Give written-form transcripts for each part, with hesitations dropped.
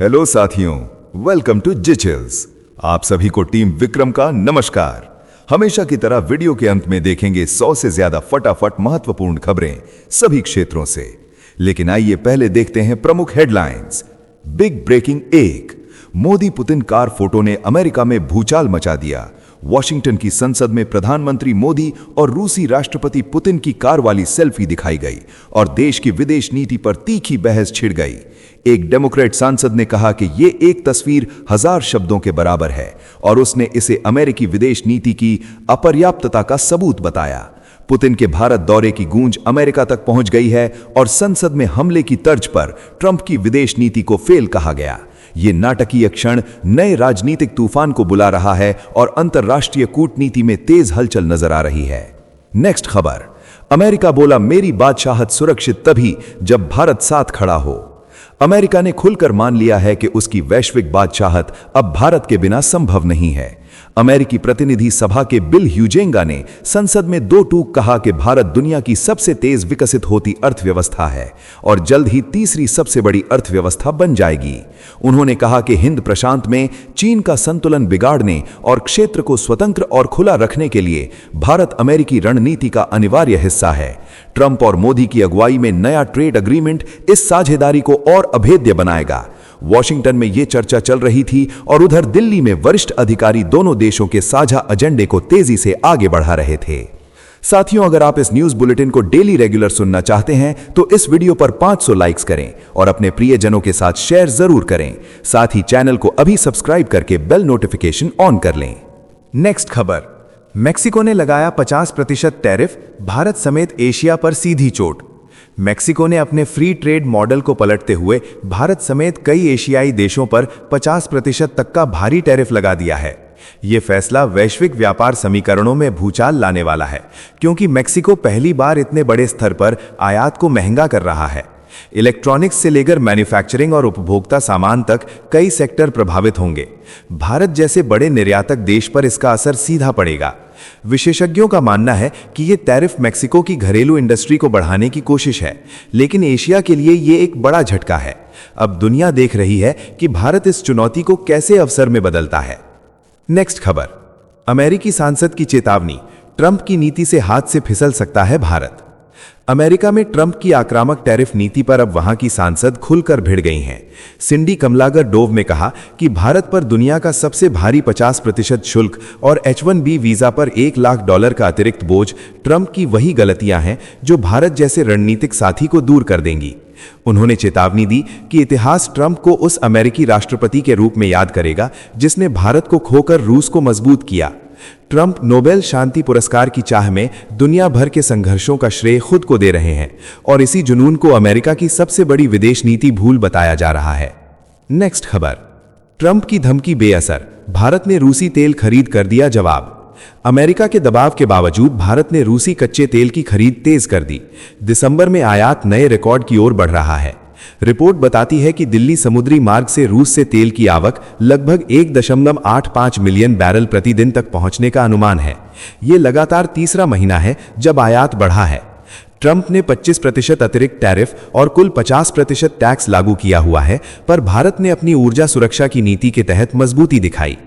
Hello साथियों, welcome to जिचिल्स। आप सभी को टीम विक्रम का नमस्कार। हमेशा की तरह वीडियो के अंत में देखेंगे 100 से ज्यादा फटाफट महत्वपूर्ण खबरें सभी क्षेत्रों से। लेकिन आइए पहले देखते हैं प्रमुख headlines. Big breaking 1, Modi Putin car photo ने अमेरिका में भूचाल मचा दिया। वॉशिंगटन की संसद में प्रधानमंत्री मोदी और रूसी राष्ट्रपति पुतिन की कार वाली सेल्फी दिखाई गई और देश की विदेश नीति पर तीखी बहस छिड़ गई। एक डेमोक्रेट सांसद ने कहा कि ये एक तस्वीर 1000 शब्दों के बराबर है और उसने इसे अमेरिकी विदेश नीति की अपर्याप्तता का सबूत बताया। पुतिन के भारत दौरे की गूंज अमेरिका तक पहुंच गई है और संसद में हमले की तर्ज पर ट्रंप की विदेश नीति को फेल कहा गया। ये नाटकीय क्षण नए राजनीतिक तूफान को बुला रहा है और अंतर्राष्ट्रीय कूटनीति में तेज हलचल नजर आ रही है। नेक्स्ट खबर, अमेरिका बोला मेरी बादशाहत सुरक्षित तभी जब भारत साथ खड़ा हो। अमेरिका ने खुलकर मान लिया है कि उसकी वैश्विक बादशाहत अब भारत के बिना संभव नहीं है। अमेरिकी प्रतिनिधि सभा के बिल ह्यूजेंगा ने संसद में 2 टूक कहा कि भारत दुनिया की सबसे तेज विकसित होती अर्थव्यवस्था है और जल्द ही तीसरी सबसे बड़ी अर्थव्यवस्था बन जाएगी। उन्होंने कहा कि हिंद प्रशांत में चीन का संतुलन बिगाड़ने और क्षेत्र को स्वतंत्र और खुला रखने के लिए भारत अमेरिकी रणनीति का अनिवार्य हिस्सा है। ट्रंप और मोदी की अगुवाई में नया ट्रेड एग्रीमेंट इस साझेदारी को और अभेद्य बनाएगा। वॉशिंगटन में यह चर्चा चल रही थी और उधर दिल्ली में वरिष्ठ अधिकारी दोनों देशों के साझा एजेंडे को तेजी से आगे बढ़ा रहे थे। साथियों, अगर आप इस न्यूज बुलेटिन को डेली रेगुलर सुनना चाहते हैं तो इस वीडियो पर 500 लाइक्स करें और अपने प्रियजनों के साथ शेयर जरूर करें। साथ ही चैनल को अभी सब्सक्राइब करके बेल नोटिफिकेशन ऑन कर लें। नेक्स्ट खबर, मेक्सिको ने लगाया 50% टैरिफ, भारत समेत एशिया पर सीधी चोट। मेक्सिको ने अपने फ्री ट्रेड मॉडल को पलटते हुए भारत समेत कई एशियाई देशों पर 50% तक का भारी टैरिफ लगा दिया है। यह फैसला वैश्विक व्यापार समीकरणों में भूचाल लाने वाला है, क्योंकि मेक्सिको पहली बार इतने बड़े स्तर पर आयात को महंगा कर रहा है। इलेक्ट्रॉनिक्स से लेकर मैन्युफैक्चरिंग और उपभोक्ता सामान तक कई सेक्टर प्रभावित होंगे। भारत जैसे बड़े निर्यातक देश पर इसका असर सीधा पड़ेगा। विशेषज्ञों का मानना है कि यह टैरिफ मेक्सिको की घरेलू इंडस्ट्री को बढ़ाने की कोशिश है, लेकिन एशिया के लिए यह एक बड़ा झटका है। अब दुनिया देख रही है कि भारत इस चुनौती को कैसे अवसर में बदलता है। नेक्स्ट खबर, अमेरिकी सांसद की चेतावनी, ट्रंप की नीति से हाथ से फिसल सकता है भारत। अमेरिका में ट्रंप की आक्रामक टैरिफ नीति पर अब वहां की सांसद खुलकर भिड़ गई हैं। सिंडी कमलागर डोव ने कहा कि भारत पर दुनिया का सबसे भारी 50% शुल्क और H-1B वीजा पर $1 लाख का अतिरिक्त बोझ ट्रंप की वही गलतियां हैं जो भारत जैसे रणनीतिक साथी को दूर कर देंगी। उन्होंने चेतावनी दी कि इतिहास ट्रंप को उस अमेरिकी राष्ट्रपति के रूप में याद करेगा जिसने भारत को खोकर रूस को मजबूत किया। ट्रंप नोबेल शांति पुरस्कार की चाह में दुनिया भर के संघर्षों का श्रेय खुद को दे रहे हैं और इसी जुनून को अमेरिका की सबसे बड़ी विदेश नीति भूल बताया जा रहा है। नेक्स्ट खबर, ट्रंप की धमकी बेअसर, भारत ने रूसी तेल खरीद कर दिया जवाब। अमेरिका के दबाव के बावजूद भारत ने रूसी कच्चे तेल की खरीद तेज कर दी। दिसंबर में आयात नए रिकॉर्ड की ओर बढ़ रहा है। रिपोर्ट बताती है कि दिल्ली समुद्री मार्ग से रूस से तेल की आवक लगभग 1.85 मिलियन बैरल प्रतिदिन तक पहुंचने का अनुमान है। यह लगातार तीसरा महीना है जब आयात बढ़ा है। ट्रंप ने 25% अतिरिक्त टैरिफ और कुल 50% टैक्स लागू किया हुआ है, पर भारत ने अपनी ऊर्जा सुरक्षा की नीति के तहत मजबूती दिखाई।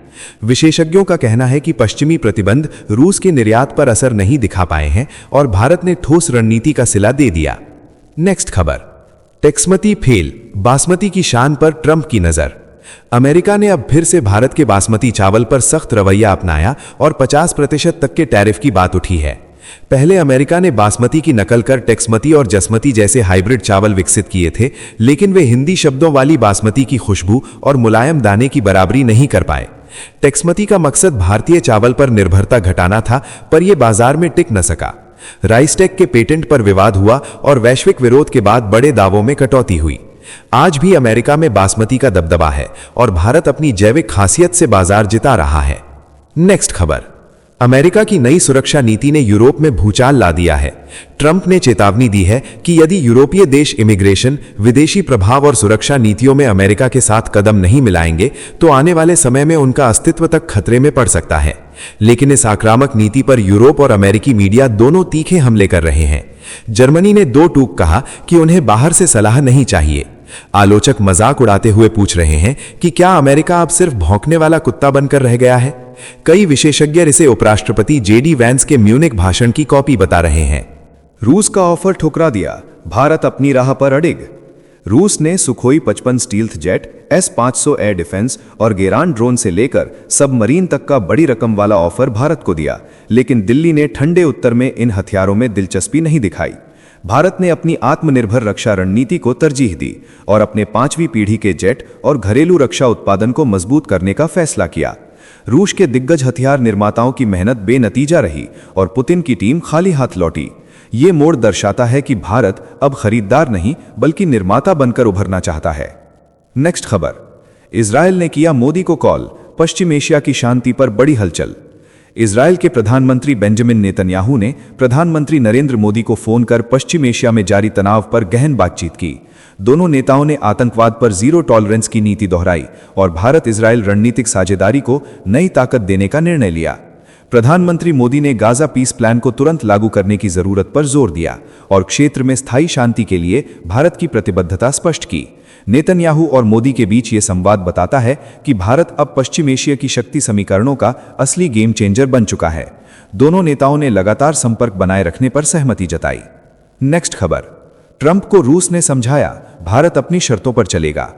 विशेषज्ञों का कहना है कि पश्चिमी प्रतिबंध रूस के निर्यात पर असर नहीं दिखा पाए हैं और भारत ने ठोस रणनीति का सिला दे दिया। नेक्स्ट खबर, टेक्समती फेल, बासमती की शान पर ट्रंप की नजर। अमेरिका ने अब फिर से भारत के बासमती चावल पर सख्त रवैया अपनाया और 50% तक के टैरिफ की बात उठी है। पहले अमेरिका ने बासमती की नकल कर टेक्समती और जसमती जैसे हाइब्रिड चावल विकसित किए थे, लेकिन वे हिंदी शब्दों वाली बासमती की खुशबू और मुलायम दाने की बराबरी नहीं कर पाए। टेक्समती का मकसद भारतीय चावल पर निर्भरता घटाना था, पर यह बाजार में टिक न सका। राइसटेक के पेटेंट पर विवाद हुआ और वैश्विक विरोध के बाद बड़े दावों में कटौती हुई। आज भी अमेरिका में बासमती का दबदबा है और भारत अपनी जैविक खासियत से बाजार जिता रहा है। नेक्स्ट खबर, अमेरिका की नई सुरक्षा नीति ने यूरोप में भूचाल ला दिया है। ट्रंप ने चेतावनी दी है कि यदि यूरोपीय देश इमिग्रेशन, विदेशी प्रभाव और सुरक्षा नीतियों में अमेरिका के साथ कदम नहीं मिलाएंगे तो आने वाले समय में उनका अस्तित्व तक खतरे में पड़ सकता है। लेकिन इस आक्रामक नीति पर यूरोप और अमेरिकी मीडिया दोनों तीखे हमले कर रहे हैं। जर्मनी ने 2 टूक कहा कि उन्हें बाहर से सलाह नहीं चाहिए। आलोचक मजाक उड़ाते हुए पूछ रहे हैं कि क्या अमेरिका अब सिर्फ भौंकने वाला कुत्ता बनकर रह गया है। कई विशेषज्ञ इसे उपराष्ट्रपति जेडी वैंस के म्यूनिक भाषण की कॉपी बता रहे हैं। रूस का ऑफर ठुकरा दिया, भारत अपनी राह पर अडिग। रूस ने Sukhoi 55 stealth jet, S-500 air defence और गेरान ड्रोन से लेकर सबमरीन तक का बड़ी रकम वाला ऑफर भारत को दिया, लेकिन दिल्ली ने ठंडे उत्तर में इन हथियारों में दिलचस्पी नहीं दिखाई। भारत ने अपनी आत्मनिर्भर रक्षा रणनीति को तरजीह दी और अपने 5वीं पीढ़ी के जेट और घरेलू रक्षा उत्पादन को मजबूत करने का फैसला किया। रूस के दिग्गज हथियार निर्माताओं की मेहनत बेनतीजा रही और पुतिन की टीम खाली हाथ लौटी। ये मोड़ दर्शाता है कि भारत अब खरीदार नहीं बल्कि निर्माता बनकर उभरना चाहता है। नेक्स्ट खबर, इजरायल ने किया मोदी को कॉल, पश्चिम एशिया की शांति पर बड़ी हलचल। इजरायल के प्रधानमंत्री बेंजामिन नेतन्याहू ने प्रधानमंत्री नरेंद्र मोदी को फोन कर पश्चिम एशिया में जारी तनाव पर गहन बातचीत की। दोनों नेताओं ने आतंकवाद पर जीरो टॉलरेंस की नीति दोहराई और भारत इजरायल रणनीतिक साझेदारी को नई ताकत देने का निर्णय लिया। प्रधानमंत्री मोदी ने गाजा पीस प्लान को तुरंत लागू करने की जरूरत पर जोर दिया और क्षेत्र में स्थायी शांति के लिए भारत की प्रतिबद्धता स्पष्ट की। नेतन्याहू और मोदी के बीच ये संवाद बताता है कि भारत अब पश्चिम एशिया की शक्ति समीकरणों का असली गेम चेंजर बन चुका है। दोनों नेताओं ने लगातार संपर्क बनाए रखने पर सहमति जताई। नेक्स्ट खबर, ट्रंप को रूस ने समझाया, भारत अपनी शर्तों पर चलेगा।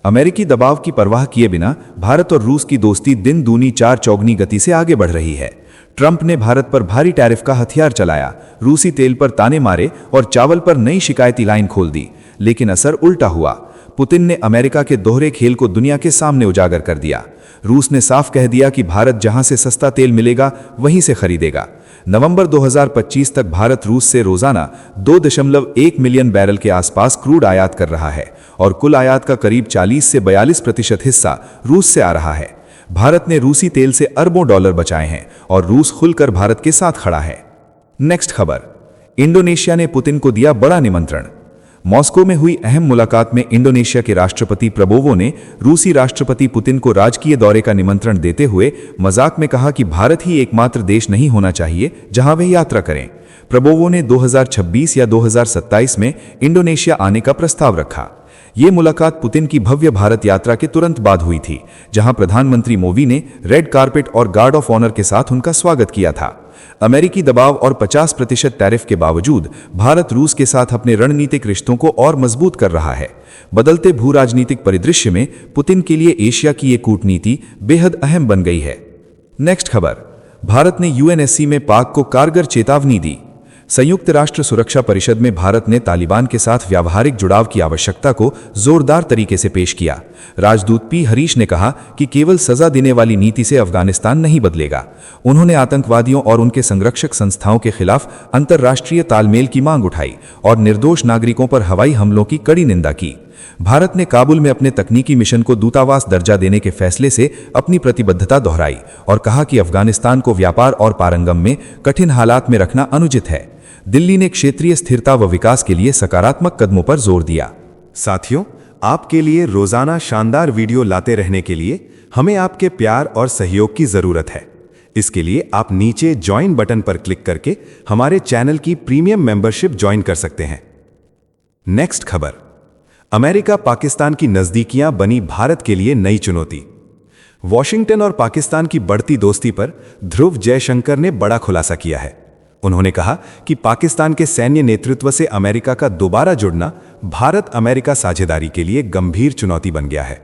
अमेरिकी दबाव की परवाह किए बिना भारत और रूस की दोस्ती दिन दूनी चार चौगनी गति से आगे बढ़ रही है। ट्रंप ने भारत पर भारी टैरिफ का हथियार चलाया, रूसी तेल पर ताने मारे और चावल पर नई शिकायती लाइन खोल दी, लेकिन असर उल्टा हुआ। पुतिन ने अमेरिका के दोहरे खेल को दुनिया के सामने उजागर कर दिया। रूस ने साफ कह दिया कि भारत जहां से सस्ता तेल मिलेगा वहीं से खरीदेगा। नवंबर 2025 तक भारत रूस से रोजाना 2.1 मिलियन बैरल के आसपास क्रूड आयात कर रहा है और कुल आयात का करीब 40 से 42% हिस्सा रूस से आ रहा है। भारत ने रूसी तेल से अरबों डॉलर बचाए हैं और रूस खुलकर भारत के साथ खड़ा है। नेक्स्ट खबर, इंडोनेशिया ने पुतिन को दिया बड़ा निमंत्रण। मॉस्को में हुई अहम मुलाकात में इंडोनेशिया के राष्ट्रपति प्रबोवो ने रूसी राष्ट्रपति पुतिन को राजकीय दौरे का निमंत्रण देते हुए मजाक में कहा कि भारत ही एकमात्र देश नहीं होना चाहिए जहां वे यात्रा करें। प्रबोवो ने 2026 या 2027 में इंडोनेशिया आने का प्रस्ताव रखा। ये मुलाकात पुतिन की भव्य भारत यात्रा के तुरंत बाद हुई थी, जहां प्रधानमंत्री मोदी ने रेड कार्पेट और गार्ड ऑफ ऑनर के साथ उनका स्वागत किया था। अमेरिकी दबाव और 50% टैरिफ के बावजूद भारत रूस के साथ अपने रणनीतिक रिश्तों को और मजबूत कर रहा है। बदलते भू राजनीतिक परिदृश्य में पुतिन के लिए एशिया की ये कूटनीति बेहद अहम बन गई है। नेक्स्ट खबर, भारत ने यूएनएससी में पाक को कारगर चेतावनी दी। संयुक्त राष्ट्र सुरक्षा परिषद में भारत ने तालिबान के साथ व्यावहारिक जुड़ाव की आवश्यकता को जोरदार तरीके से पेश किया। राजदूत पी हरीश ने कहा कि केवल सजा देने वाली नीति से अफगानिस्तान नहीं बदलेगा। उन्होंने आतंकवादियों और उनके संरक्षक संस्थाओं के खिलाफ अंतर्राष्ट्रीय तालमेल की मांग उठाई और निर्दोष नागरिकों पर हवाई हमलों की कड़ी निंदा की। भारत ने काबुल में अपने तकनीकी मिशन को दूतावास दर्जा देने के फैसले से अपनी प्रतिबद्धता दोहराई और कहा कि अफगानिस्तान को व्यापार और पारंगम में कठिन हालात में रखना अनुचित है। दिल्ली ने क्षेत्रीय स्थिरता व विकास के लिए सकारात्मक कदमों पर जोर दिया। साथियों, आपके लिए रोजाना शानदार वीडियो लाते रहने के लिए हमें आपके प्यार और सहयोग की जरूरत है। इसके लिए आप नीचे ज्वाइन बटन पर क्लिक करके हमारे चैनल की प्रीमियम मेंबरशिप ज्वाइन कर सकते हैं। नेक्स्ट खबर, अमेरिका पाकिस्तान की नजदीकियां बनी भारत के लिए नई चुनौती। वॉशिंगटन और पाकिस्तान की बढ़ती दोस्ती पर ध्रुव जयशंकर ने बड़ा खुलासा किया है। उन्होंने कहा कि पाकिस्तान के सैन्य नेतृत्व से अमेरिका का दोबारा जुड़ना भारत अमेरिका साझेदारी के लिए गंभीर चुनौती बन गया है।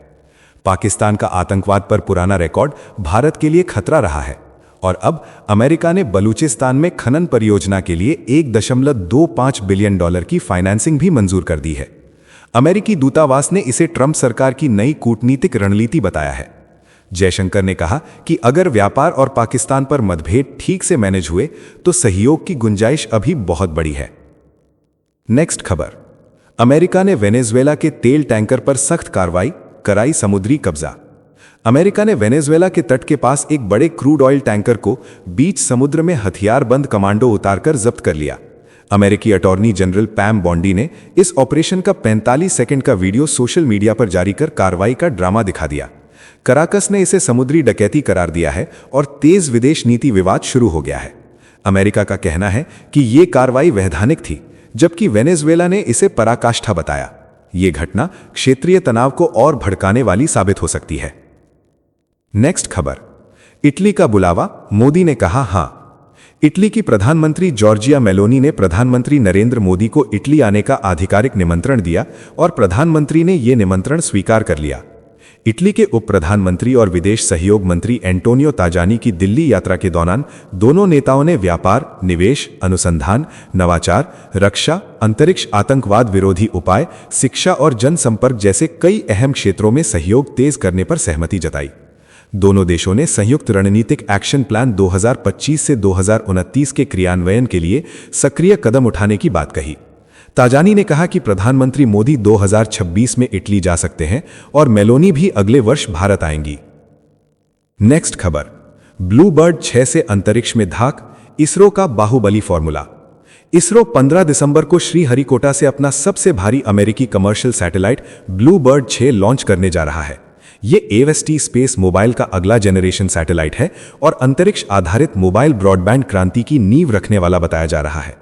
पाकिस्तान का आतंकवाद पर पुराना रिकॉर्ड भारत के लिए खतरा रहा है और अब अमेरिका ने बलूचिस्तान में खनन परियोजना के लिए $1.25 बिलियन की फाइनेंसिंग भी मंजूर कर दी है। अमेरिकी दूतावास ने इसे ट्रंप सरकार की नई कूटनीतिक रणनीति बताया है। जयशंकर ने कहा कि अगर व्यापार और पाकिस्तान पर मतभेद ठीक से मैनेज हुए तो सहयोग की गुंजाइश अभी बहुत बड़ी है। नेक्स्ट खबर, अमेरिका ने वेनेजुएला के तेल टैंकर पर सख्त कार्रवाई कराई, समुद्री कब्जा। अमेरिका ने वेनेजुएला के तट के पास एक बड़े क्रूड ऑयल टैंकर को बीच समुद्र में हथियारबंद कमांडो उतारकर जब्त कर लिया। अमेरिकी अटॉर्नी जनरल पैम बॉन्डी ने इस ऑपरेशन का 45 सेकंड का वीडियो सोशल मीडिया पर जारी कर कार्रवाई का ड्रामा दिखा दिया। कराकस ने इसे समुद्री डकैती करार दिया है और तेज विदेश नीति विवाद शुरू हो गया है। अमेरिका का कहना है कि यह कार्रवाई वैधानिक थी, जबकि वेनेजुएला ने इसे पराकाष्ठा बताया। ये घटना क्षेत्रीय तनाव को और भड़काने वाली साबित हो सकती है। नेक्स्ट खबर, इटली का बुलावा, मोदी ने कहा हां। इटली की प्रधानमंत्री जॉर्जिया मेलोनी ने प्रधानमंत्री नरेंद्र मोदी को इटली आने का आधिकारिक निमंत्रण दिया और प्रधानमंत्री ने यह निमंत्रण स्वीकार कर लिया। इटली के उप प्रधानमंत्री और विदेश सहयोग मंत्री एंटोनियो ताजानी की दिल्ली यात्रा के दौरान दोनों नेताओं ने व्यापार, निवेश, अनुसंधान, नवाचार, रक्षा, अंतरिक्ष, आतंकवाद विरोधी उपाय, शिक्षा और जनसंपर्क जैसे कई अहम क्षेत्रों में सहयोग तेज करने पर सहमति जताई। दोनों देशों ने संयुक्त रणनीतिक एक्शन प्लान 2025 से 2029 के क्रियान्वयन के लिए सक्रिय कदम उठाने की बात कही। ताजानी ने कहा कि प्रधानमंत्री मोदी 2026 में इटली जा सकते हैं और मेलोनी भी अगले वर्ष भारत आएंगी। नेक्स्ट खबर, ब्लू बर्ड 6 से अंतरिक्ष में धाक, इसरो का बाहुबली फॉर्मूला। इसरो 15 दिसंबर को श्रीहरिकोटा से अपना सबसे भारी अमेरिकी commercial satellite blue bird 6 launch करने जा रहा है। ये एवेस्टी स्पेस मोबाइल का अगला जनरेशन सैटेलाइट है और अंतरिक्ष आधारित मोबाइल ब्रॉडबैंड क्रांति की नींव रखने वाला बताया जा रहा है।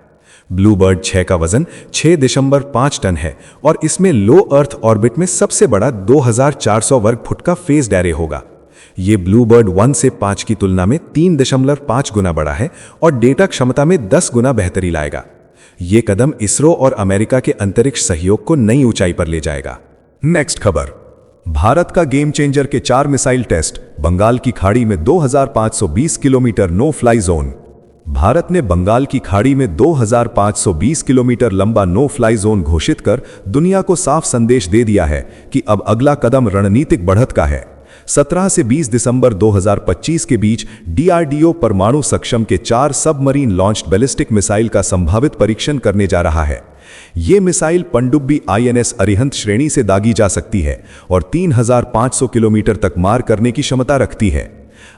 ब्लू बर्ड 6 का वजन 6.5 टन है और इसमें लो अर्थ ऑर्बिट में सबसे बड़ा 2400 वर्ग फुट का फेज्ड एरे होगा। ये ब्लू बर्ड 1 से 5 की तुलना में 3.5 गुना बड़ा है और डेटा क्षमता में 10 गुना बेहतरी लाएगा। ये कदम इसरो और अमेरिका के अंतरिक्ष सहयोग को नई ऊंचाई पर ले जाएगा। नेक्स्ट खबर, भारत का गेम चेंजर के 4 मिसाइल टेस्ट, बंगाल की खाड़ी में 2520 kilometre no fly zone. Bharat ने बंगाल की खाड़ी में 2520 किलोमीटर लंबा नो फ्लाई जोन घोषित कर दुनिया को साफ संदेश दे दिया है कि अब अगला कदम रणनीतिक बढ़त का है। 17 से 20 दिसंबर 2025 के बीच डीआरडीओ परमाणु सक्षम के 4 सबमरीन लॉन्च्ड बैलिस्टिक मिसाइल का संभावित परीक्षण करने जा रहा है। ये मिसाइल पनडुब्बी आईएनएस अरिहंत श्रेणी से दागी जा सकती है और 3500 किलोमीटर तक मार करने की क्षमता रखती है।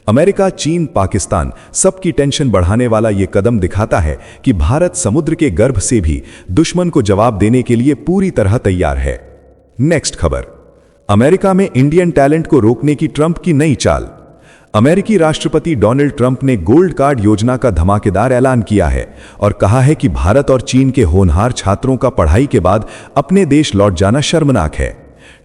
अमेरिका, चीन, पाकिस्तान सबकी टेंशन बढ़ाने वाला ये कदम दिखाता है कि भारत समुद्र के गर्भ से भी दुश्मन को जवाब देने के लिए पूरी तरह तैयार है। नेक्स्ट खबर, अमेरिका में इंडियन टैलेंट को रोकने की ट्रंप की नई चाल। अमेरिकी राष्ट्रपति डोनाल्ड ट्रंप ने गोल्ड कार्ड योजना का धमाकेदार ऐलान किया है और कहा है कि भारत और चीन के होनहार छात्रों का पढ़ाई के बाद अपने देश लौट जाना शर्मनाक है।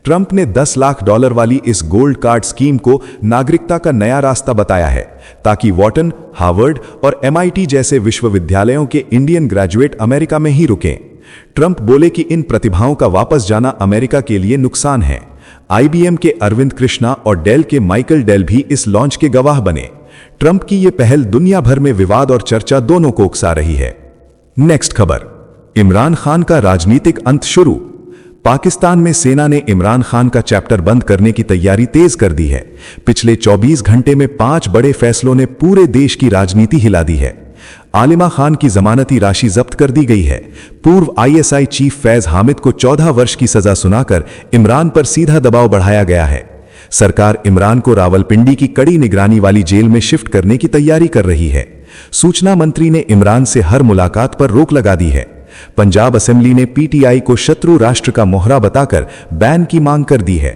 ट्रंप ने $10 लाख वाली इस गोल्ड कार्ड स्कीम को नागरिकता का नया रास्ता बताया है ताकि वॉटन, हार्वर्ड और MIT जैसे विश्वविद्यालयों के इंडियन ग्रेजुएट अमेरिका में ही रुकें। ट्रंप बोले कि इन प्रतिभाओं का वापस जाना अमेरिका के लिए नुकसान है। IBM के अरविंद कृष्णा और डेल के माइकल डेल भी इस लॉन्च के गवाह बने। ट्रंप की यह पहल दुनिया भर में विवाद और चर्चा दोनों को उकसा रही है। नेक्स्ट खबर, इमरान खान का राजनीतिक अंत शुरू। पाकिस्तान में सेना ने इमरान खान का चैप्टर बंद करने की तैयारी तेज कर दी है। पिछले 24 घंटे में 5 बड़े फैसलों ने पूरे देश की राजनीति हिला दी है। आलिमा खान की जमानती राशि जब्त कर दी गई है। पूर्व ISI चीफ फैज हामिद को 14 वर्ष की सजा सुनाकर इमरान पर सीधा दबाव बढ़ाया गया है। सरकार इमरान को रावलपिंडी की कड़ी निगरानी वाली जेल में शिफ्ट करने की तैयारी कर रही है। सूचना मंत्री ने इमरान से हर मुलाकात पर रोक लगा दी है। पंजाब असेंबली ने PTI को शत्रु राष्ट्र का मोहरा बताकर बैन की मांग कर दी है।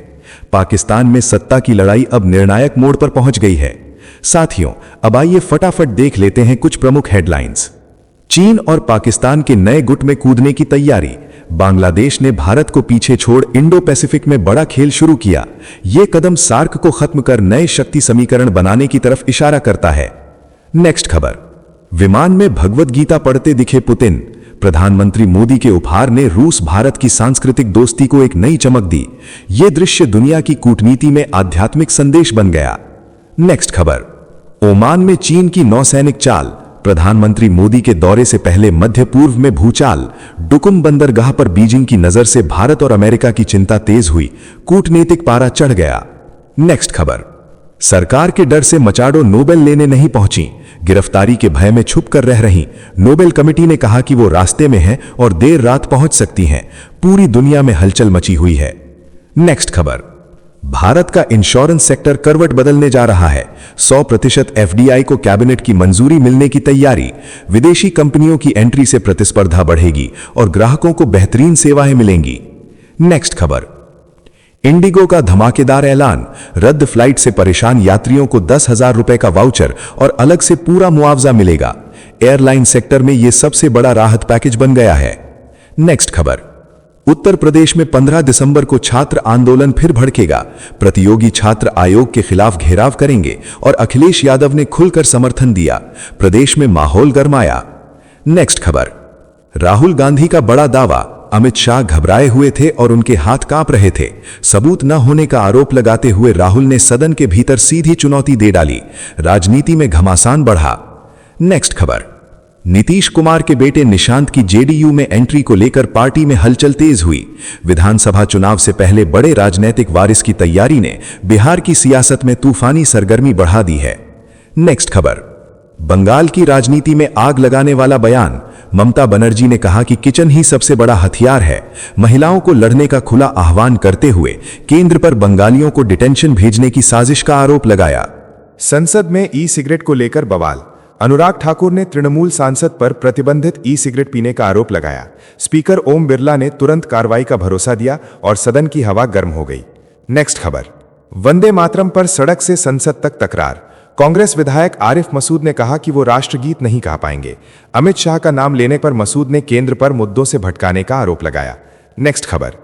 पाकिस्तान में सत्ता की लड़ाई अब निर्णायक मोड़ पर पहुंच गई है। साथियों, अब आइए फटाफट देख लेते हैं कुछ प्रमुख हेडलाइंस। चीन और पाकिस्तान के नए गुट में कूदने की तैयारी। बांग्लादेश ने भारत को पीछे छोड़ इंडो पैसिफिक में बड़ा खेल शुरू किया। यह कदम सार्क को खत्म कर नए शक्ति समीकरण बनाने की तरफ इशारा करता है। नेक्स्ट खबर, विमान में भगवद गीता पढ़ते दिखे पुतिन। प्रधानमंत्री मोदी के उपहार ने रूस भारत की सांस्कृतिक दोस्ती को एक नई चमक दी। यह दृश्य दुनिया की कूटनीति में आध्यात्मिक संदेश बन गया। नेक्स्ट खबर, ओमान में चीन की नौसैनिक चाल। प्रधानमंत्री मोदी के दौरे से पहले मध्य पूर्व में भूचाल। डुकुम बंदरगाह पर बीजिंग की नजर से भारत और अमेरिका की चिंता तेज हुई। कूटनीतिक पारा चढ़ गया। नेक्स्ट खबर, सरकार के डर से मचाडो नोबेल लेने नहीं पहुंची। गिरफ्तारी के भय में छुप कर रह रही। नोबेल कमेटी ने कहा कि वो रास्ते में है और देर रात पहुंच सकती हैं। पूरी दुनिया में हलचल मची हुई है। नेक्स्ट खबर, भारत का इंश्योरेंस सेक्टर करवट बदलने जा रहा है। 100% FDI को कैबिनेट की मंजूरी मिलने की तैयारी। विदेशी कंपनियों की एंट्री से प्रतिस्पर्धा बढ़ेगी और ग्राहकों को बेहतरीन सेवाएं मिलेंगी। नेक्स्ट खबर, इंडिगो का धमाकेदार ऐलान। रद्द फ्लाइट से परेशान यात्रियों को 10,000 रुपए का वाउचर और अलग से पूरा मुआवजा मिलेगा। एयरलाइन सेक्टर में यह सबसे बड़ा राहत पैकेज बन गया है। नेक्स्ट खबर, उत्तर प्रदेश में 15 दिसंबर को छात्र आंदोलन फिर भड़केगा। प्रतियोगी छात्र आयोग के खिलाफ घेराव करेंगे और अखिलेश यादव ने खुलकर समर्थन दिया। प्रदेश में माहौल गरमाया। नेक्स्ट खबर, राहुल गांधी का बड़ा दावा, अमित शाह घबराए हुए थे और उनके हाथ कांप रहे थे। सबूत न होने का आरोप लगाते हुए राहुल ने सदन के भीतर सीधी चुनौती दे डाली। राजनीति में घमासान बढ़ा। नेक्स्ट खबर, नीतीश कुमार के बेटे निशांत की जेडीयू में एंट्री को लेकर पार्टी में हलचल तेज हुई। विधानसभा चुनाव से पहले बड़े राजनीतिक वारिस की तैयारी ने बिहार की सियासत में तूफानी सरगर्मी बढ़ा दी है। नेक्स्ट खबर, बंगाल की राजनीति में आग लगाने वाला बयान, ममता बनर्जी ने कहा कि किचन ही सबसे बड़ा हथियार है। महिलाओं को लड़ने का खुला आह्वान करते हुए केंद्र पर बंगालियों को डिटेंशन भेजने की साजिश का आरोप लगाया। संसद में ई सिगरेट को लेकर बवाल, अनुराग ठाकुर ने तृणमूल सांसद पर प्रतिबंधित ई सिगरेट पीने का आरोप लगाया। स्पीकर ओम बिरला ने तुरंत कार्रवाई का भरोसा दिया और सदन की हवा गर्म हो गई। नेक्स्ट खबर, वंदे मातरम पर सड़क से संसद तक तकरार, कांग्रेस विधायक आरिफ मसूद ने कहा कि वो राष्ट्रगीत नहीं गा पाएंगे। अमित शाह का नाम लेने पर मसूद ने केंद्र पर मुद्दों से भटकाने का आरोप लगाया। नेक्स्ट खबर,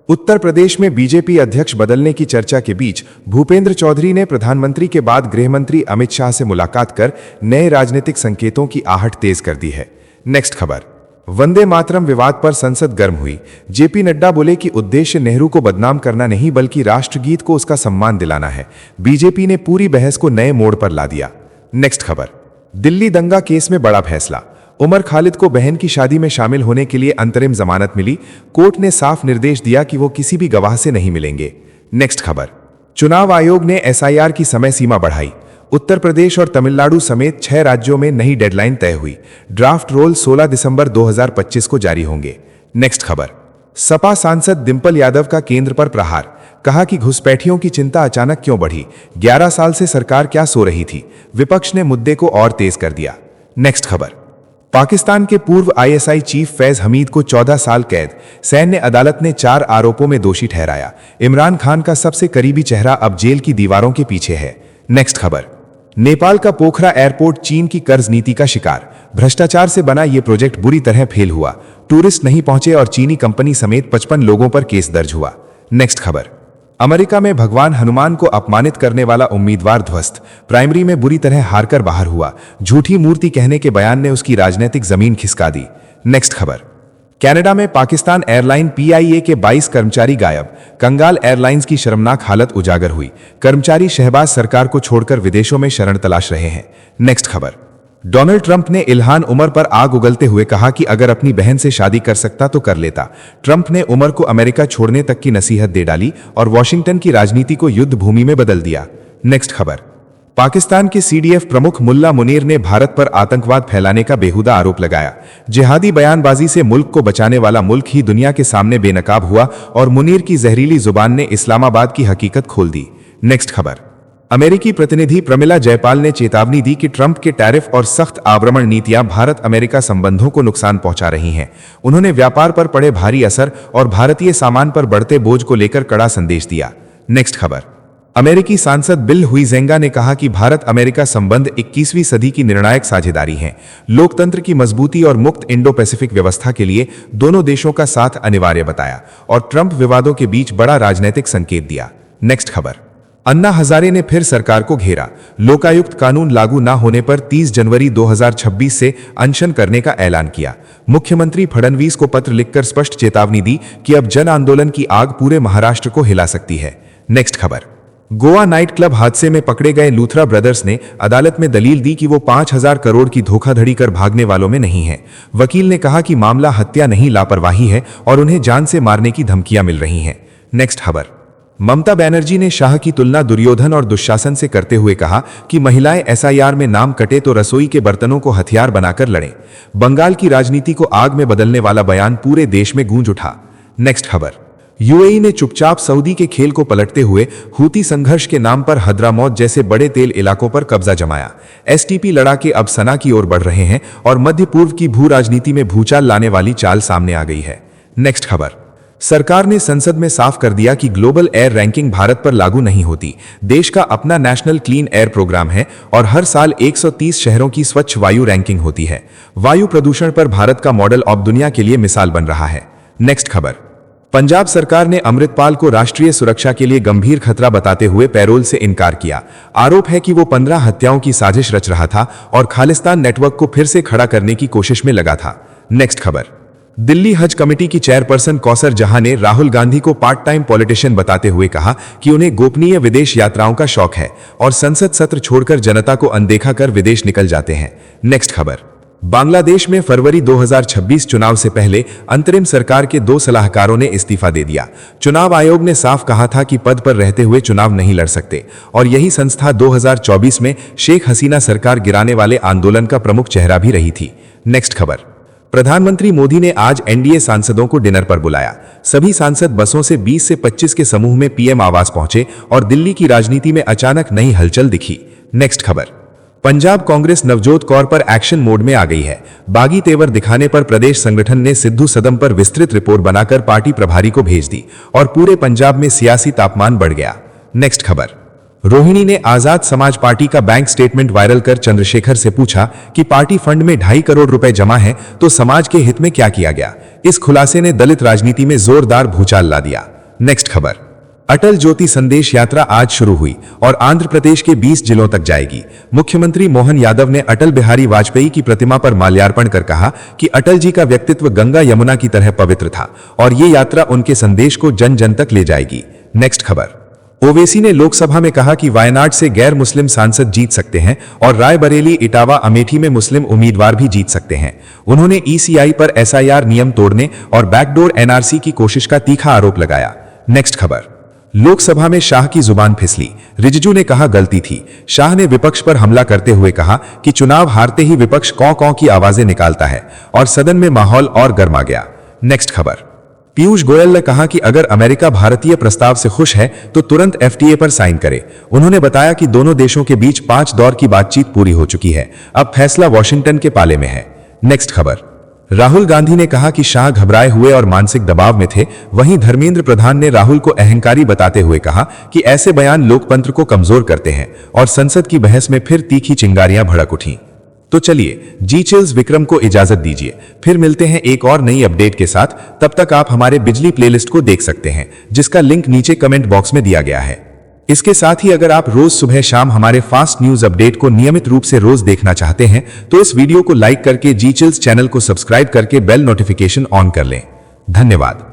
उत्तर प्रदेश में बीजेपी अध्यक्ष बदलने की चर्चा के बीच भूपेंद्र चौधरी ने प्रधानमंत्री के बाद गृहमंत्री अमित शाह से मुलाकात कर नए राजनीतिक संकेतों की आहट तेज कर दी है। नेक्स्ट खबर, वंदे मातरम विवाद पर संसद गर्म हुई। जेपी नड्डा बोले कि उद्देश्य नेहरू को बदनाम करना नहीं बल्कि राष्ट्रगीत को उसका सम्मान दिलाना है। बीजेपी ने पूरी बहस को नए मोड़ पर ला दिया। नेक्स्ट खबर, दिल्ली दंगा केस में बड़ा फैसला, उमर खालिद को बहन की शादी में शामिल होने के लिए अंतरिम जमानत मिली। कोर्ट ने साफ निर्देश दिया कि वो किसी भी गवाह से नहीं मिलेंगे। नेक्स्ट खबर, चुनाव आयोग ने एसआईआर की समय सीमा बढ़ाई। उत्तर प्रदेश और तमिलनाडु समेत 6 राज्यों में नई डेडलाइन तय हुई। ड्राफ्ट रोल 16 दिसंबर 2025 को जारी होंगे। नेक्स्ट खबर, सपा सांसद डिंपल यादव का केंद्र पर प्रहार, कहा कि घुसपैठियों की चिंता अचानक क्यों बढ़ी, 11 साल से सरकार क्या सो रही थी। विपक्ष ने मुद्दे को और तेज कर दिया। नेक्स्ट खबर, पाकिस्तान के पूर्व आईएसआई चीफ फैज हमीद को 14 साल कैद, सैन्य अदालत ने 4 आरोपों में दोषी ठहराया। इमरान खान का सबसे करीबी चेहरा अब जेल की दीवारों के पीछे है। नेक्स्ट खबर, नेपाल का पोखरा एयरपोर्ट चीन की कर्ज नीति का शिकार, भ्रष्टाचार से बना यह प्रोजेक्ट बुरी तरह फेल हुआ। टूरिस्ट नहीं पहुंचे और चीनी कंपनी समेत 55 लोगों पर केस दर्ज हुआ। नेक्स्ट खबर, अमेरिका में भगवान हनुमान को अपमानित करने वाला उम्मीदवार ध्वस्त, प्राइमरी में बुरी तरह हारकर बाहर हुआ। झूठी मूर्ति कहने के बयान ने उसकी राजनीतिक जमीन खिसका दी। नेक्स्ट खबर, कनाडा में पाकिस्तान एयरलाइन पीआईए के 22 कर्मचारी गायब, कंगाल एयरलाइंस की शर्मनाक हालत उजागर हुई। कर्मचारी शहबाज सरकार को छोड़कर विदेशों में शरण तलाश रहे हैं। नेक्स्ट खबर, डोनाल्ड ट्रंप ने इल्हान उमर पर आग उगलते हुए कहा कि अगर अपनी बहन से शादी कर सकता तो कर लेता। ट्रंप ने उमर को अमेरिका छोड़ने तक की नसीहत दे डाली और वॉशिंगटन की राजनीति को युद्ध भूमि में बदल दिया। नेक्स्ट खबर, पाकिस्तान के सीडीएफ प्रमुख मुल्ला मुनीर ने भारत पर आतंकवाद फैलाने का बेहुदा आरोप लगाया। जिहादी बयानबाजी से मुल्क को बचाने वाला मुल्क ही दुनिया के सामने बेनकाब हुआ और मुनीर की जहरीली जुबान ने इस्लामाबाद की हकीकत खोल दी। नेक्स्ट खबर, अमेरिकी प्रतिनिधि प्रमिला जयपाल ने चेतावनी दी कि ट्रंप के टैरिफ और सख्त आक्रमण नीतियां भारत अमेरिका संबंधों को नुकसान पहुंचा रही हैं। उन्होंने व्यापार पर पड़े भारी असर और भारतीय सामान पर बढ़ते बोझ को लेकर कड़ा संदेश दिया। नेक्स्ट खबर, अमेरिकी सांसद बिल हुइजेंगा ने कहा कि भारत अमेरिका संबंध 21वीं सदी की निर्णायक साझेदारी हैं। लोकतंत्र की मजबूती और मुक्त इंडो पैसिफिक व्यवस्था के लिए दोनों देशों का साथ अनिवार्य बताया और ट्रंप विवादों के बीच बड़ा राजनीतिक संकेत दिया। नेक्स्ट खबर, अन्ना हजारे ने फिर सरकार को घेरा। लोकायुक्त कानून लागू न होने पर 30 जनवरी 2026 से अनशन करने का ऐलान किया। मुख्यमंत्री फडणवीस को पत्र लिखकर स्पष्ट चेतावनी दी कि अब जन आंदोलन की आग पूरे महाराष्ट्र को हिला सकती है। नेक्स्ट खबर, गोवा नाइट क्लब हादसे में पकड़े गए लूथरा ब्रदर्स ने अदालत में दलील दी कि वो 5,000 करोड़ की धोखाधड़ी कर भागने वालों में नहीं है। वकील ने कहा कि मामला हत्या नहीं लापरवाही है और उन्हें जान से मारने की धमकियां मिल रही हैं। नेक्स्ट खबर, ममता बनर्जी ने शाह की तुलना दुर्योधन और दुशासन से करते हुए कहा कि महिलाएं एसआईआर में नाम कटे तो रसोई के बर्तनों को हथियार बनाकर लड़ें। बंगाल की राजनीति को आग में बदलने वाला बयान पूरे देश में गूंज उठा। नेक्स्ट खबर, यूएई ने चुपचाप सऊदी के खेल को पलटते हुए हूती संघर्ष के नाम पर हद्रामौत जैसे बड़े तेल इलाकों पर कब्जा जमाया। एसटीपी लड़ाके अब सना की ओर बढ़ रहे हैं और मध्य पूर्व की भू राजनीति में भूचाल लाने वाली चाल सामने आ गई है। नेक्स्ट खबर, सरकार ने संसद में साफ कर दिया कि ग्लोबल एयर रैंकिंग भारत पर लागू नहीं होती। देश का अपना नेशनल क्लीन एयर प्रोग्राम है और हर साल 130 शहरों की स्वच्छ वायु रैंकिंग होती है। वायु प्रदूषण पर भारत का मॉडल अब दुनिया के लिए मिसाल बन रहा है। नेक्स्ट खबर, पंजाब सरकार ने अमृतपाल को राष्ट्रीय सुरक्षा के लिए गंभीर खतरा बताते हुए पैरोल से इनकार किया। आरोप है कि वो 15 हत्याओं की साजिश रच रहा था और खालिस्तान नेटवर्क को फिर से खड़ा करने की कोशिश में लगा था। नेक्स्ट खबर। दिल्ली हज कमेटी की चेयरपर्सन कौसर जहां ने राहुल गांधी को पार्ट टाइम पॉलिटिशियन बताते हुए कहा कि उन्हें गोपनीय विदेश यात्राओं का शौक है और संसद सत्र छोड़कर जनता को अनदेखा कर विदेश निकल जाते हैं। नेक्स्ट खबर। बांग्लादेश में फरवरी 2026 चुनाव से पहले अंतरिम सरकार के 2 सलाहकारों ने इस्तीफा दे दिया। चुनाव आयोग ने साफ कहा था कि पद पर रहते हुए चुनाव नहीं लड़ सकते और यही संस्था 2024 में शेख हसीना सरकार गिराने वाले आंदोलन का प्रमुख चेहरा भी रही थी। नेक्स्ट खबर। प्रधानमंत्री मोदी ने आज एनडीए सांसदों को डिनर पर बुलाया। सभी सांसद बसों से 20 से 25 के समूह में पीएम आवास पहुंचे और दिल्ली की राजनीति में अचानक नई हलचल दिखी। नेक्स्ट खबर। पंजाब कांग्रेस नवजोत कौर पर एक्शन मोड में आ गई है। बागी तेवर दिखाने पर प्रदेश संगठन ने सिद्धू सदम पर विस्तृत रिपोर्ट बनाकर पार्टी प्रभारी को भेज दी और पूरे पंजाब में सियासी तापमान बढ़ गया। नेक्स्ट खबर। रोहिणी ने आजाद समाज पार्टी का बैंक स्टेटमेंट वायरल कर चंद्रशेखर से पूछा कि पार्टी फंड में 2.5 करोड़ रुपए जमा है तो समाज के हित में क्या किया गया। इस खुलासे ने दलित राजनीति में जोरदार भूचाल ला दिया। नेक्स्ट खबर। अटल ज्योति संदेश यात्रा आज शुरू हुई और आंध्र प्रदेश के 20 जिलों तक जाएगी। मुख्यमंत्री मोहन यादव ने अटल बिहारी वाजपेयी की प्रतिमा पर माल्यार्पण कर कहा कि अटल जी का व्यक्तित्व गंगा यमुना की तरह पवित्र था और ये यात्रा उनके संदेश को जन जन तक ले जाएगी। नेक्स्ट खबर। ओवैसी ने लोकसभा में कहा कि वायनाड से गैर मुस्लिम सांसद जीत सकते हैं और रायबरेली, इटावा, अमेठी में मुस्लिम उम्मीदवार भी जीत सकते हैं। उन्होंने ईसीआई पर एसआईआर नियम तोड़ने और बैकडोर एनआरसी की कोशिश का तीखा आरोप लगाया। नेक्स्ट खबर। लोकसभा में शाह की जुबान फिसली। रिजिजू ने कहा गलती थी। शाह ने विपक्ष पर हमला करते हुए कहा कि चुनाव हारते ही विपक्ष कौ कौ की आवाजें निकालता है और सदन में माहौल और गर्मा गया। नेक्स्ट खबर। पीयूष गोयल ने कहा कि अगर अमेरिका भारतीय प्रस्ताव से खुश है तो तुरंत एफटीए पर साइन करे। उन्होंने बताया कि दोनों देशों के बीच 5 दौर की बातचीत पूरी हो चुकी है। अब फैसला वॉशिंगटन के पाले में है। नेक्स्ट खबर। राहुल गांधी ने कहा कि शाह घबराए हुए और मानसिक दबाव में थे। वहीं धर्मेंद्र प्रधान ने राहुल को अहंकारी बताते हुए कहा कि ऐसे बयान लोकतंत्र को कमजोर करते हैं और संसद की बहस में फिर तीखी चिंगारियां भड़क उठी। तो चलिए जी चिल्स विक्रम को इजाजत दीजिए, फिर मिलते हैं एक और नई अपडेट के साथ। तब तक आप हमारे बिजली प्लेलिस्ट को देख सकते हैं जिसका लिंक नीचे कमेंट बॉक्स में दिया गया है। इसके साथ ही अगर आप रोज सुबह शाम हमारे फास्ट न्यूज अपडेट को नियमित रूप से रोज देखना चाहते हैं तो इस वीडियो को लाइक करके जी चिल्स चैनल को सब्सक्राइब करके बेल नोटिफिकेशन ऑन कर लें। धन्यवाद।